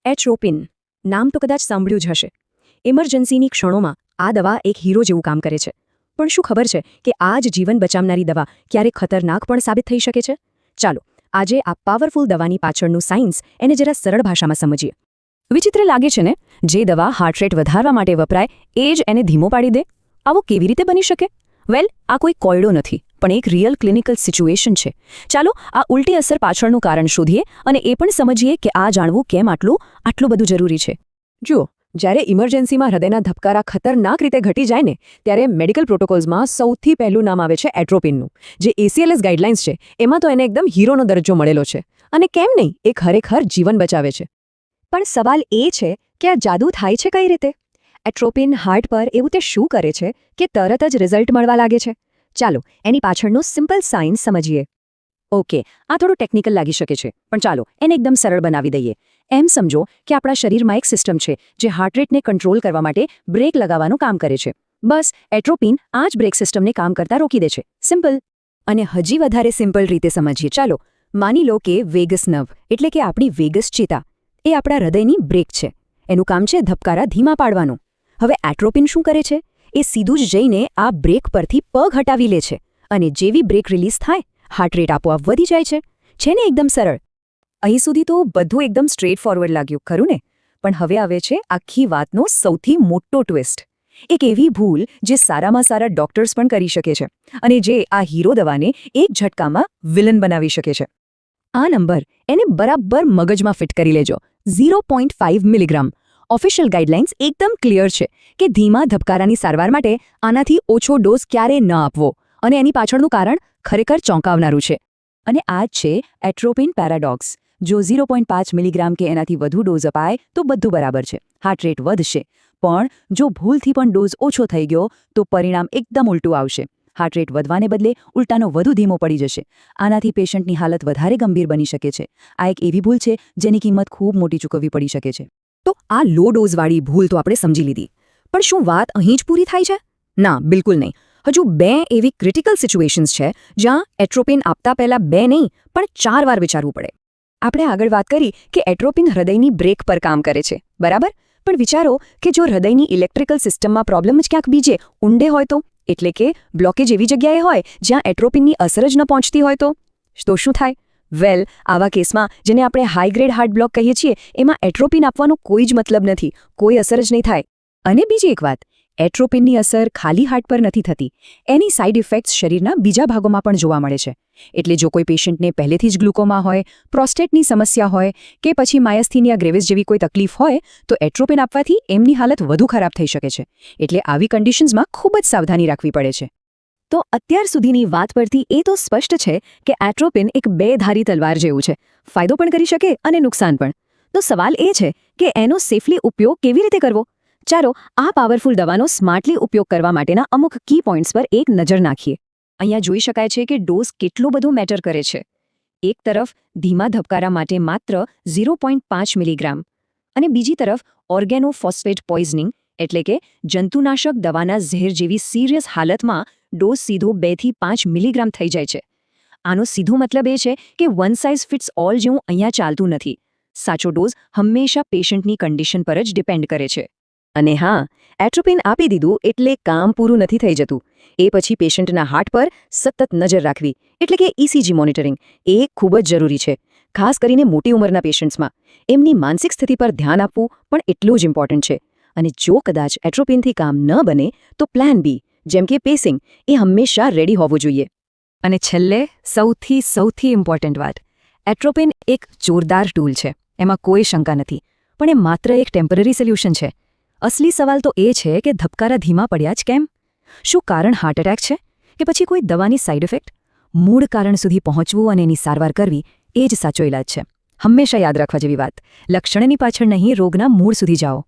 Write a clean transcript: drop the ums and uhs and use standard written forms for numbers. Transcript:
એટ્રોપિન નામ તો કદાચ સાંભળ્યું જ હશે. ઇમરજન્સીની ક્ષણોમાં આ દવા એક હીરો જેવું કામ કરે છે. પણ શું ખબર છે કે આ જ જીવન બચાવનારી દવા ક્યારેક ખતરનાક પણ સાબિત થઈ શકે છે? ચાલો આજે આ પાવરફુલ દવાની પાછળનું સાયન્સ એને જરા સરળ ભાષામાં સમજીએ. વિચિત્ર લાગે છે ને, જે દવા હાર્ટ રેટ વધારવા માટે વપરાય એ જ એને ધીમો પાડી દે. આવું કેવી રીતે બની શકે? વેલ, આ કોઈ કોયડો નથી, પણ એક રિયલ ક્લિનિકલ સિચ્યુએશન છે. ચાલો આ ઉલટી અસર પાછળનું કારણ શોધીએ અને એ પણ સમજીએ કે આ જાણવું કેમ આટલું બધું જરૂરી છે. જુઓ, જ્યારે ઇમરજન્સીમાં હૃદયના ધબકારા ખતરનાક રીતે ઘટી જાય ને, ત્યારે મેડિકલ પ્રોટોકોલ્સમાં સૌથી પહેલું નામ આવે છે એટ્રોપિનનું. જે ACLS ગાઈડલાઇન્સ છે એમાં તો એને એકદમ હીરોનો દરજ્જો મળેલો છે. અને કેમ નહીં, એ ખરેખર જીવન બચાવે છે. પણ સવાલ એ છે કે આ જાદુ થાય છે કઈ રીતે? એટ્રોપિન હાર્ટ પર એવું તે શું કરે છે કે તરત જ રિઝલ્ટ મળવા લાગે છે? ચાલો એની પાછળનું સિમ્પલ સાયન્સ સમજીએ. ઓકે, આ થોડું ટેકનિકલ લાગી શકે છે, પણ ચાલો એને એકદમ સરળ બનાવી દઈએ. એમ સમજો કે આપણા શરીરમાં એક સિસ્ટમ છે જે હાર્ટ રેટને કંટ્રોલ કરવા માટે બ્રેક લગાવવાનું કામ કરે છે. બસ એટ્રોપિન આ જ બ્રેક સિસ્ટમને કામ કરતા રોકી દે છે. સિમ્પલ. અને હજી વધારે સિમ્પલ રીતે સમજીએ. ચાલો માની લો કે વેગસ નર્વ એટલે કે આપણી વેગસ ચેતા એ આપણા હૃદયની બ્રેક છે. એનું કામ છે ધબકારા ધીમા પાડવાનું. હવે એટ્રોપિન શું કરે છે? એ સીધું જ જઈને આ બ્રેક પરથી પગ હટાવી લે છે અને જેવી બ્રેક રિલીઝ થાય હાર્ટ રેટ આપોઆપ વધી જાય છે. છે ને એકદમ સરળ? અહીં સુધી તો બધું એકદમ સ્ટ્રેટ ફોરવર્ડ લાગ્યું, ખરું ને? પણ હવે આવે છે આખી વાતનો સૌથી મોટો ટ્વિસ્ટ. એક એવી ભૂલ જે સારામાં સારા ડોક્ટર્સ પણ કરી શકે છે અને જે આ હીરો દવાને એક ઝટકામાં વિલન બનાવી શકે છે. આ નંબર એને બરાબર મગજમાં ફિટ કરી લેજો. 0.5 મિલીગ્રામ. ઓફિશિયલ ગાઈડલાઇન્સ એકદમ ક્લિયર છે કે ધીમા ધબકારાની સારવાર માટે આનાથી ઓછો ડોઝ ક્યારે ન આપવો, અને એની પાછળનું કારણ ખરેખર ચોંકાવનારું છે. અને આ જ છે એટ્રોપિન પેરાડોક્સ. જો 0.5 મિલીગ્રામ કે એનાથી વધુ ડોઝ અપાય તો બધું બરાબર છે, હાર્ટ રેટ વધશે. પણ જો ભૂલથી પણ ડોઝ ઓછો થઈ ગયો તો પરિણામ એકદમ ઉલટું આવશે. હાર્ટ રેટ વધવાને બદલે ઉલટાનો વધુ ધીમો પડી જશે. આનાથી પેશન્ટની હાલત વધારે ગંભીર બની શકે છે. આ એક એવી ભૂલ છે જેની કિંમત ખૂબ મોટી ચૂકવવી પડી શકે છે. તો આ લો ડોઝવાળી ભૂલ તો આપણે સમજી લીધી, પણ શું વાત અહીં જ પૂરી થાય છે? ના, બિલકુલ નહીં. હજુ 2 એવી ક્રિટિકલ સિચ્યુએશન્સ છે જ્યાં એટ્રોપિન આપતા પહેલા 2 નહીં પણ 4 વાર વિચારવું પડે. આપણે આગળ વાત કરી કે એટ્રોપિન હૃદયની બ્રેક પર કામ કરે છે, બરાબર? પણ વિચારો કે જો હૃદયની ઇલેક્ટ્રિકલ સિસ્ટમમાં પ્રોબ્લેમ જ ક્યાંક બીજે ઊંડે હોય તો, એટલે કે બ્લોકેજ એવી જગ્યાએ હોય જ્યાં એટ્રોપિનની અસર જ ન પહોંચતી હોય તો શું થાય? વેલ, આવા કેસમાં જેને આપણે હાઈ ગ્રેડ હાર્ટ બ્લોક કહીએ છીએ એમાં એટ્રોપિન આપવાનો કોઈ જ મતલબ નથી, કોઈ અસર જ નહીં થાય. અને બીજી એક વાત, એટ્રોપિનની અસર ખાલી હાર્ટ પર નથી થતી, એની સાઇડ ઇફેક્ટ્સ શરીરના બીજા ભાગોમાં પણ જોવા મળે છે. એટલે જો કોઈ પેશન્ટને પહેલેથી જ ગ્લુકોમા હોય, પ્રોસ્ટેટની સમસ્યા હોય કે પછી માયસ્થીનિયા ગ્રેવિસ જેવી કોઈ તકલીફ હોય તો એટ્રોપિન આપવાથી એમની હાલત વધુ ખરાબ થઈ શકે છે. એટલે આવી કન્ડિશન્સમાં ખૂબ જ સાવધાની રાખવી પડે છે. તો અત્યાર સુધીની વાત પરથી એ તો સ્પષ્ટ છે કે એટ્રોપિન એક બેધારી તલવાર જેવું છે. ફાયદો પણ કરી શકે અને નુકસાન પણ. તો સવાલ એ છે કે એનો સેફલી ઉપયોગ કેવી રીતે કરવો? ચાલો આ પાવરફુલ દવાનો સ્માર્ટલી ઉપયોગ કરવા માટેના અમુક કી પોઈન્ટ્સ પર એક નજર નાખીએ. અહીંયા જોઈ શકાય છે કે ડોઝ કેટલો બધો મેટર કરે છે. એક તરફ ધીમા ધબકારા માટે માત્ર 0.5 મિલીગ્રામ અને બીજી તરફ ઓર્ગેનોફોસ્ફેટ પોઈઝનિંગ એટલે કે જંતુનાશક દવાના ઝેર જેવી સિરિયસ હાલતમાં ડોઝ સીધો 2 થી 5 મિલીગ્રામ થઈ જાય છે. આનો સીધો મતલબ એ છે કે વન સાઇઝ ફિટ્સ ઓલ જેવું અહીંયા ચાલતું નથી. સાચો ડોઝ હંમેશા પેશન્ટની કન્ડિશન પર જ ડિપેન્ડ કરે છે. અને હા, એટ્રોપિન આપી દીધું એટલે કામ પૂરું નથી થઈ જતું. એ પછી પેશન્ટના હાર્ટ પર સતત નજર રાખવી એટલે કે ECG મોનિટરિંગ એ ખૂબ જ જરૂરી છે. ખાસ કરીને મોટી ઉંમરના પેશન્ટ્સમાં એમની માનસિક સ્થિતિ પર ધ્યાન આપવું પણ એટલું જ ઇમ્પોર્ટન્ટ છે. અને જો કદાચ એટ્રોપિનથી કામ ન બને તો પ્લાન બી જેમ કે પેસિંગ એ હંમેશા રેડી હોવું જોઈએ. અને છેલ્લે સૌથી ઇમ્પોર્ટન્ટ વાત, એટ્રોપિન એક જોરદાર ટૂલ છે, એમાં કોઈ શંકા નથી. પણ એ માત્ર એક ટેમ્પરરી સોલ્યુશન છે. અસલી સવાલ તો એ છે કે ધબકારા ધીમા પડ્યા જ કેમ? શું કારણ હાર્ટ એટેક છે કે પછી કોઈ દવાની સાઇડ ઇફેક્ટ? મૂળ કારણ સુધી પહોંચવું અને એની સારવાર કરવી એ જ સાચો ઇલાજ છે. હંમેશા યાદ રાખવા જેવી વાત, લક્ષણની પાછળ નહીં, રોગના મૂળ સુધી જાઓ.